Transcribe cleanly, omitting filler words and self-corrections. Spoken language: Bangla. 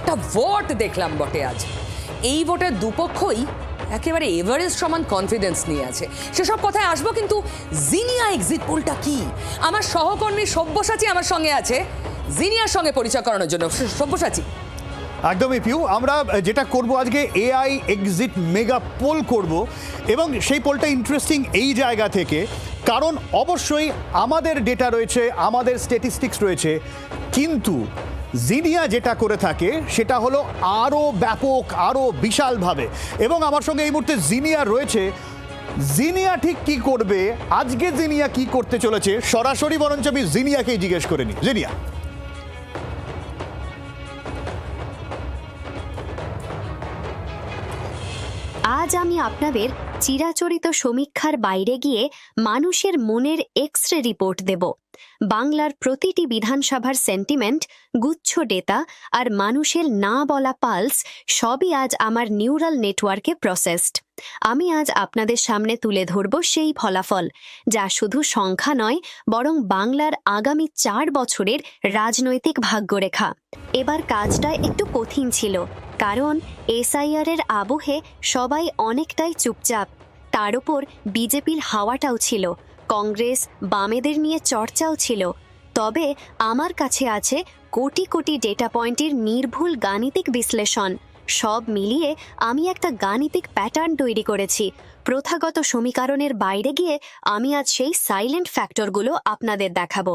একটা ভোট দেখলাম বটে আজ। এই ভোটের দুপক্ষই একেবারে এভারেস্ট সমান কনফিডেন্স নিয়ে আছে। সেসব কথায় আসবো, কিন্তু জিনিয়া এক্সিট পোলটা কি? আমার সহকর্মী সব্যসাচী আমার সঙ্গে আছে জিনিয়ার সঙ্গে পরিচয় করানোর জন্য। সব্যসাচী, একদমই পিউ, আমরা যেটা করব আজকে এআই এক্সিট মেগা পোল করব, এবং সেই পোলটা ইন্টারেস্টিং এই জায়গা থেকে, কারণ অবশ্যই আমাদের ডেটা রয়েছে, আমাদের স্ট্যাটিস্টিক্স রয়েছে, কিন্তু জিনিয়া যেটা করে থাকে সেটা হলো আরও ব্যাপক, আরও বিশালভাবে। এবং আমার সঙ্গে এই মুহূর্তে জিনিয়া রয়েছে। জিনিয়া ঠিক কি করবে, আজকে জিনিয়া কি করতে চলেছে, সরাসরি বরঞ্চ আমি জিনিয়াকেই জিজ্ঞেস করে নিই। জিনিয়া, আজ আমি আপনাদের চিরাচরিত সমীক্ষার বাইরে গিয়ে মানুষের মনের এক্স-রে রিপোর্ট দেব। বাংলার প্রতিটি বিধানসভার সেন্টিমেন্ট, গুচ্ছ ডেটা আর মানুষের না বলা পালস সবই আজ আমার নিউরাল নেটওয়ার্কে প্রসেসড। আমি আজ আপনাদের সামনে তুলে ধরব সেই ফলাফল, যা শুধু সংখ্যা নয়, বরং বাংলার আগামী 4 বছরের রাজনৈতিক ভাগ্যরেখা। এবার কাজটা একটু কঠিন ছিল, কারণ এসআইআর এর আবহে সবাই অনেকটাই চুপচাপ। তার উপর বিজেপির হাওয়াটাও ছিল, কংগ্রেস বামেদের নিয়ে চর্চাও ছিল। তবে আমার কাছে আছে কোটি কোটি ডেটা পয়েন্টের নির্ভুল গাণিতিক বিশ্লেষণ। সব মিলিয়ে আমি একটা গাণিতিক প্যাটার্ন তৈরি করেছি। প্রথাগত সমীকরণের বাইরে গিয়ে আমি আজ সেই সাইলেন্ট ফ্যাক্টরগুলো আপনাদের দেখাবো।